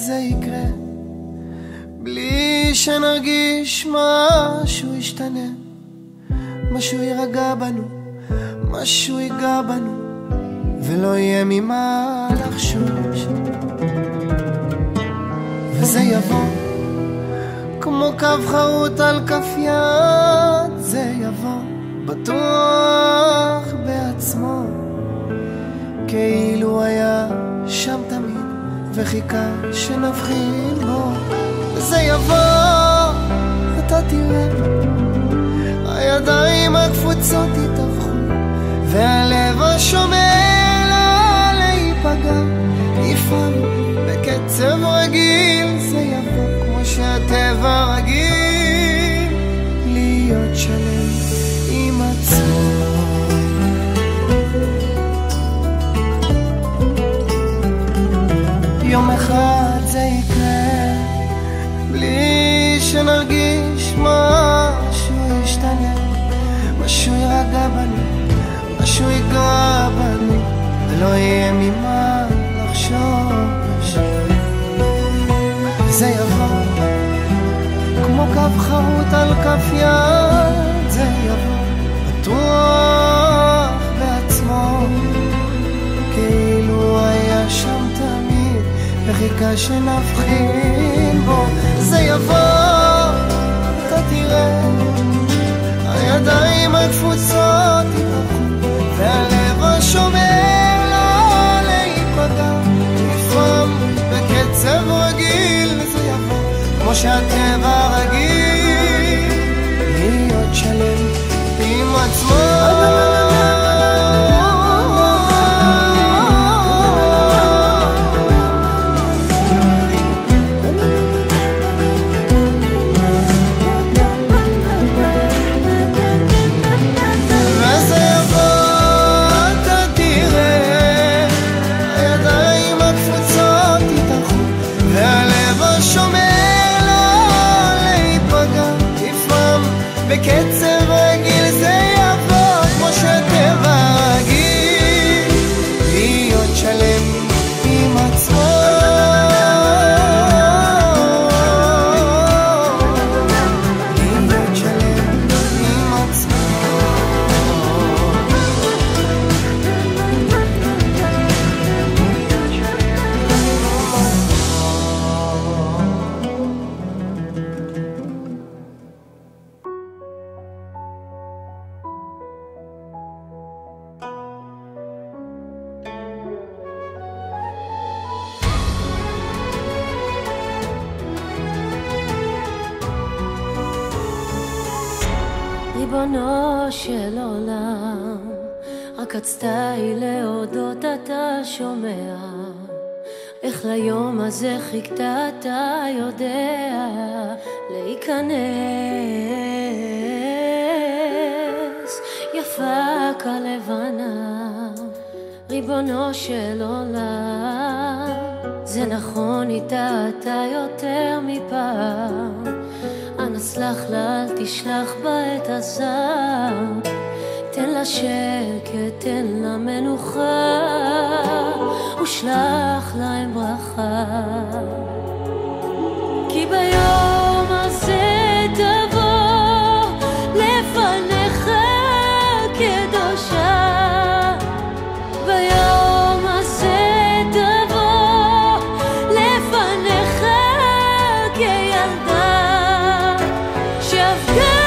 זה יקרה בלי שנרגיש משהו ישתנה, משהו יירגע בנו, משהו ייגע בנו, ולא יהיה ממה לחשוש. וזה יבוא כמו קו חרוט על כף יד, זה יבוא בטוח בעצמו, כאילו היה שם תמיד וחיכה שנבחין בו. וזה יבוא, אתה תראה, הידיים הקפוצות יתהפכו, והלב השומר לא להיפגע, יפעם בקצב רגיל. זה יבוא כמו שהטבע רגיל, להיות שלם עם עצמו. יום אחד זה יקרה בלי שנרגיש משהו ישתנה, משהו יירגע בנו, משהו ייגע בנו, ולא יהיה ממה לחשוש. וזה יבוא כמו קו חרוט על כף יד, זה יבוא בטוח בעצמו, כאילו היה שם תמיד וחיכה שנבחין בו. זה יבוא, אתה תראה, הידיים הקפוצות יתהפכו, והלב השומר לא להיפגע, יפעם בקצב רגיל. זה יבוא כמו שהטבע רגיל, להיות שלם עם עצמו. בקצב רגיל זה יבוא כמו שהטבע רגיל, להיות שלם עם עצמו. להיות שלם עם עצמו. ריבונו של עולם, רק רצתי להודות, אתה שומע איך ליום הזה חיכת, אתה יודע להיכנס. יפה כלבנה, ריבונו של עולם, זה נכון איתה אתה יותר מפעם. אנא סלח לה, אל תשלח בעת הזר, תן לה שקט, תן לה מנוחה, ושלח להם ברכה. כי ביום הזה תבוא לפניך קדושה, ביום הזה תבוא לפניך כילדה שעבדה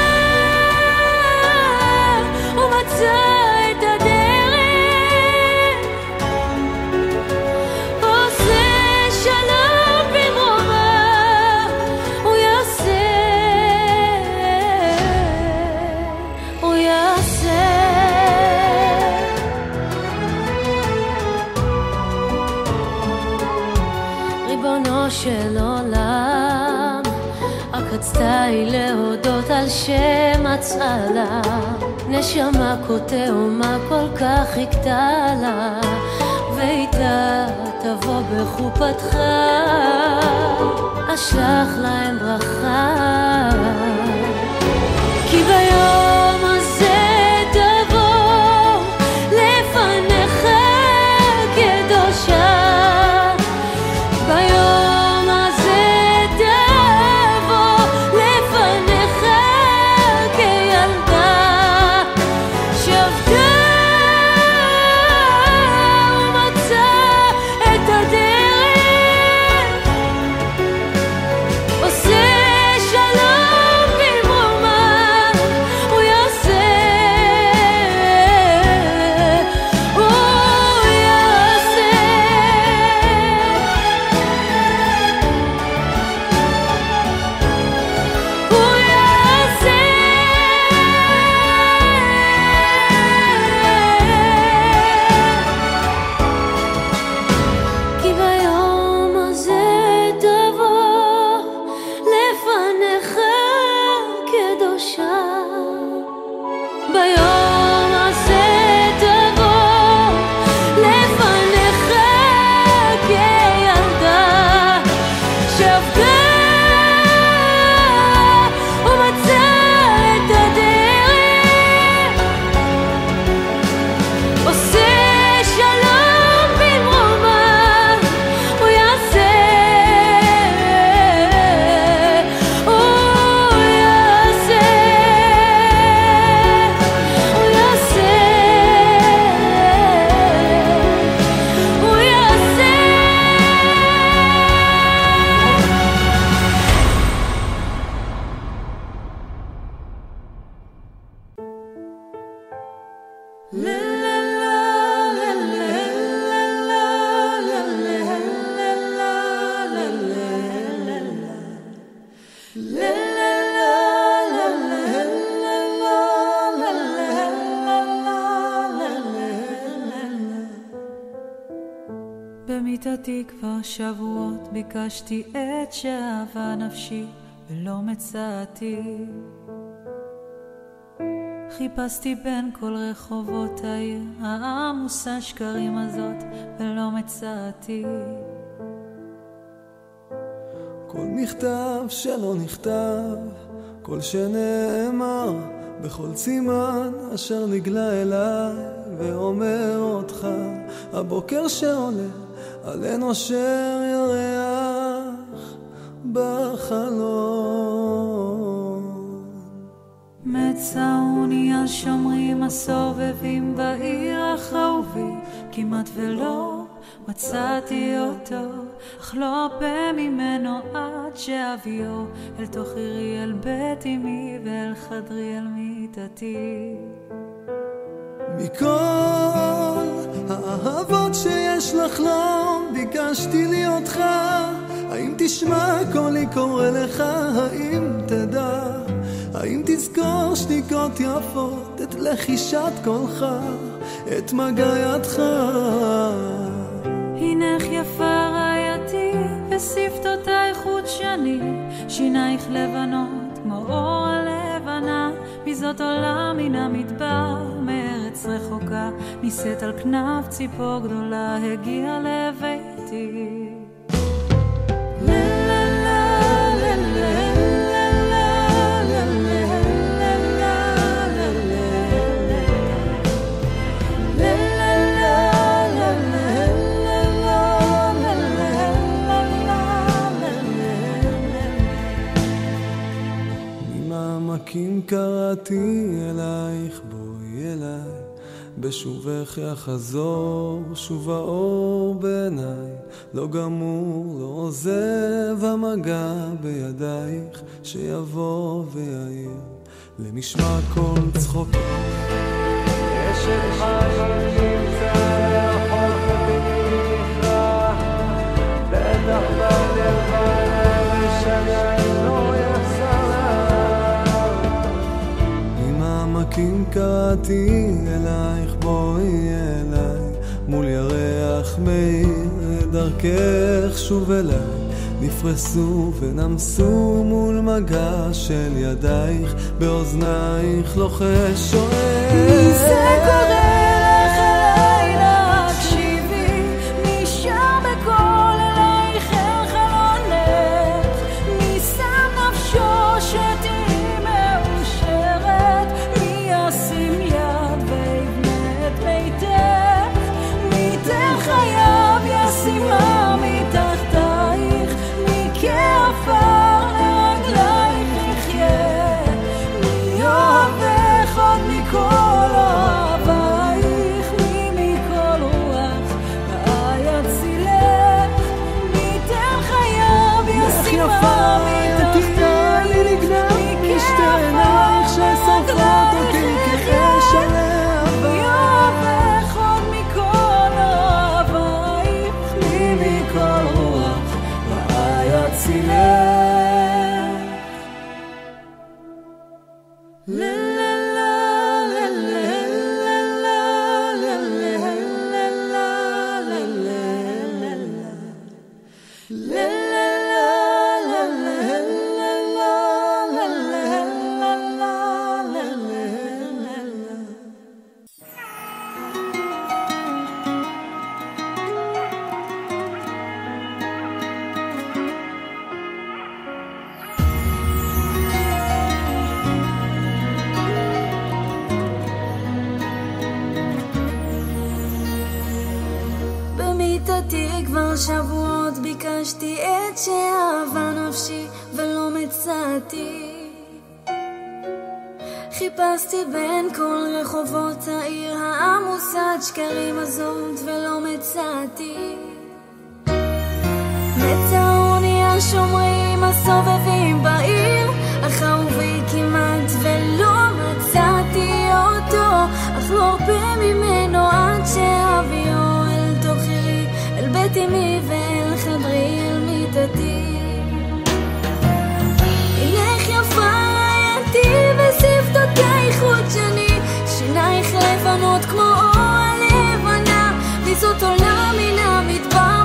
ומצאה את הדרך, עושה שלום במרומה, הוא יעשה, הוא יעשה. ריבונו של עולם, רק רצתי להודות על שמצאה לה נשמה כה תאומה, כל כך חיכתה לה, ואיתה תבוא בחופתך, אשלח להם ברכה. כי ביום הזה תבוא לפניך קדושה, ביום במיטתי כבר שבועות ביקשתי את שאהבה נפשי ולא מצאתי. חיפשתי בין כל רחובות העיר העמוסה שקרים הזאת ולא מצאתי. כל מכתב שלא נכתב, כל שנאמר, בכל סימן אשר נגלה אליי ואומר אותך, הבוקר שעולה על אנושר ירח בחלון. מצאוני על שומרים הסובבים בעיר החרובי, כמעט ולא מצאתי אותו, אך לא הרבה ממנו עד שאביו אל תוך עירי אל בית אמי ואל חדרי אל מיטתי. מכל האהבות שיש לחלום ביקשתי לי אותך, האם תשמע קולי קורא לך, האם תדע, האם תזכור שתיקות יפות, את לחישת קולך, את מגע ידך. הנך יפה רעייתי ושפתותייך חודשני, שינייך לבנות כמו אור הלבנה, מזאת עולה מן המדבר מארץ רחוקה, ניסית על כנף ציפור גדולה הגיע לביתי. ממעמקים קראתי אלייך, בואי אליי, בשובך יחזור שוב האור בעיניי, לא גמור לא עוזב המגע בידייך, שיבוא ויעיר למשמע כל צחוקך. אשת חיים נמצא רחוק ובנפרח, בטח בלב בלב ושנה לא יחסר לה. ממעמקים קראתי אלייך, בואי אליי, מול ירח מאיר דרכך שוב אליי, נפרסו ונמסו מול מגע של ידייך, באוזנייך לוחש שואל, מי זה קורא לך לילה, הקשיבי, מי שר בקול אלייך אל חלונך, מי שם נפשו שתהי מאושרת, מי ישים יד ויבנה את ביתך, מי תן חייו ישימה מתחתייך, מי כעפר לרגלייך יחיה, מי אוהבך עוד מכל אוהבייך, מי מכל רוח רעה יצילך, מי תן חייו ישימה מתחתייך, מי כעפר לרגלייך יחיה, מי אוהבך עוד מכל אוהבייך, מי מכל רוח רעה יצילך. במיטתי כבר שבועות ביקשתי את שאהבה נפשי ולא מצאתי. חיפשתי בין כל רחובות העיר העמוסת שקרים הזאת ולא מצאתי. מצאוני השומרים הסובבים בעיר החרובי כמעט ולא מצאתי אותו, אך לא הרבה ממנו עד שאביו אל תוך עירי אל בית אמי ואל חדרי אל מיטתי. הנך יפה רעייתי ושפתותייך חודשני, שינייך לבנות כמו אור הלבנה, וזאת עולה מן המדבר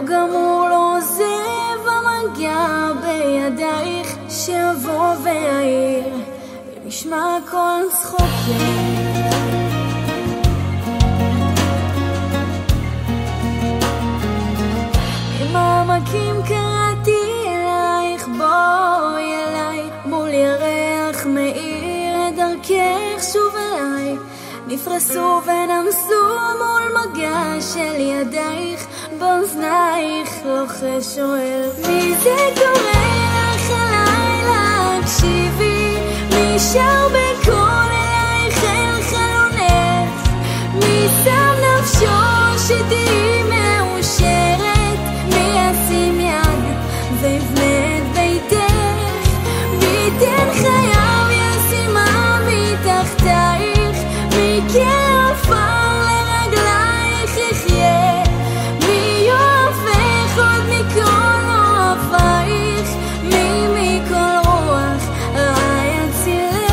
גמור לא עוזב המגע בידייך שיבוא ויעיר ונשמע כל צחוקך ממעמקים קראתי אלייך בואי אליי מול ירח מאיר את דרכך שוב אליי נפרסו ונמסו מול מגע של ידייך באוזנייך לוחש שואל מי זה קורא לך הלילה הקשיבי מי שר בקול אלייך אל חלונך מי שם נפשו שתהי מאושרת מי ישים יד ויבנה את ביתך מי ייתן חייו ישימה מתחתייך מי כעפר לרגלייך יחיה מי יאהבך עוד מכל אוהבייך מי מכל רוח רע יצילך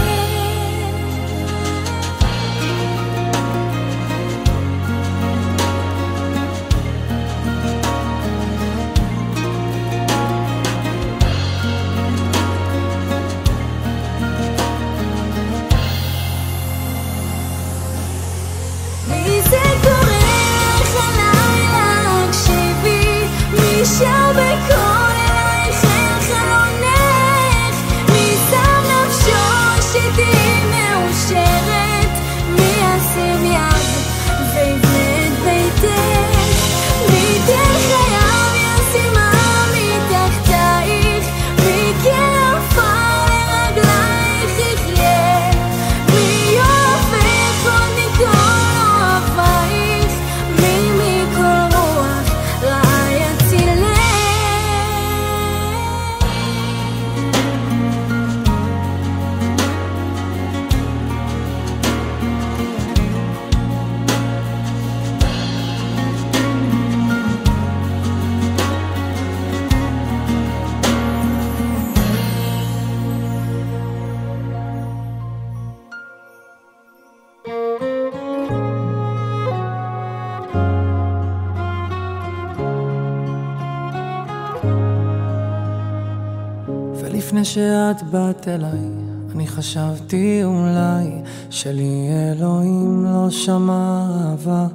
מי זה קורא לך הלילה הקשיבי מי שר בקול אלייך אל חלונך מי שם נפשו שתהי מאושרת מי ישים יד ויבנה את ביתך מי ייתן חייו ישימה מתחתייך מי כעפר לרגלייך יחיה מי יאהבך עוד מכל אוהבייך מי מכל רוח רע יצילך ולפני שאת באת אליי אני חשבתי אולי שלי אלוהים לא שמע אהבה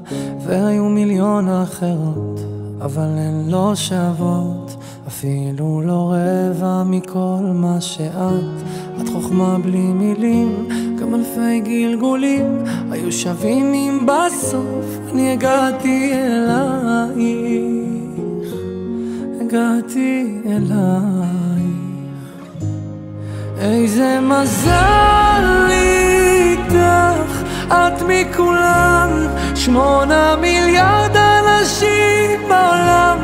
והיו מיליון אחרות אבל הן לא שוות אפילו לא רבע מכל מה שאת את חוכמה בלי מילים גם אלפי גלגולים היו שווים אם בסוף אני הגעתי אלייך הגעתי אלייך איזה מזל איתך את מכולם 8 מיליארד אנשים בעולם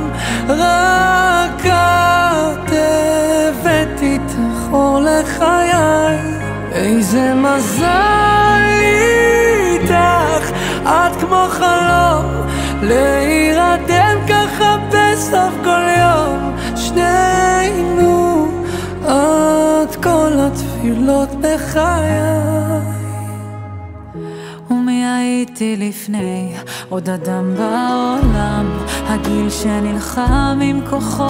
רק את הבאת איתך אור לחיי איזה מזל איתך את כמו חלום להירדם ככה בסוף כל יום שנינו את כל התפילות בחיי ומי הייתי לפני עוד אדם בעולם הגיל שנלחם עם כוחו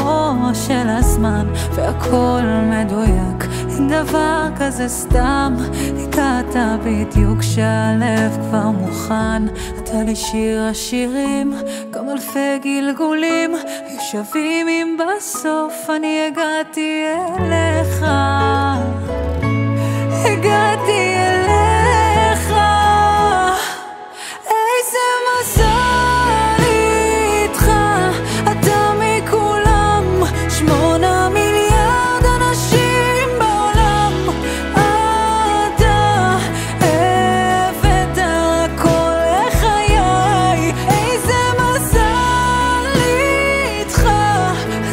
של הזמן והכל מדויק אין דבר כזה סתם הגעת בדיוק שהלב כבר מוכן אתה לי שיר השירים גם אלפי גלגולים היו שווים אם בסוף אני הגעתי אליך הגעתי אליך איזה מזל איתך אתה מכולם 8 מיליארד אנשים בעולם אתה הבאת הכל לחיי איזה מזל איתך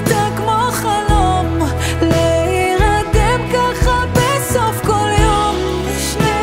אתה כמו חלום להירדם ככה בסוף כל יום שנינו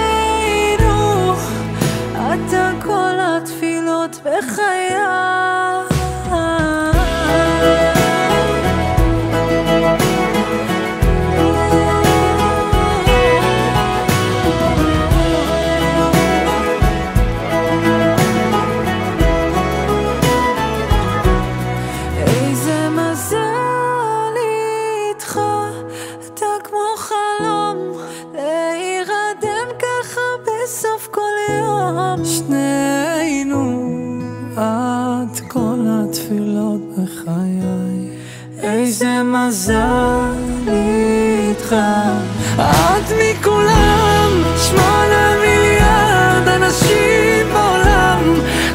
איזה מזל איתך. את מכולם 8 מיליארד אנשים בעולם,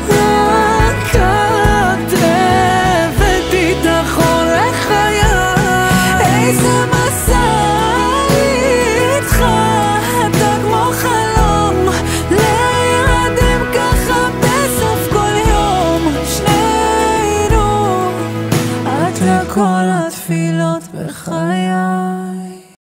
רק את הבאת איתך כל לחיי. איזה מזל איתך, אתה כמו חלום להירדם ככה בסוף כל יום. שנינו, את לכל התפילות בחיי.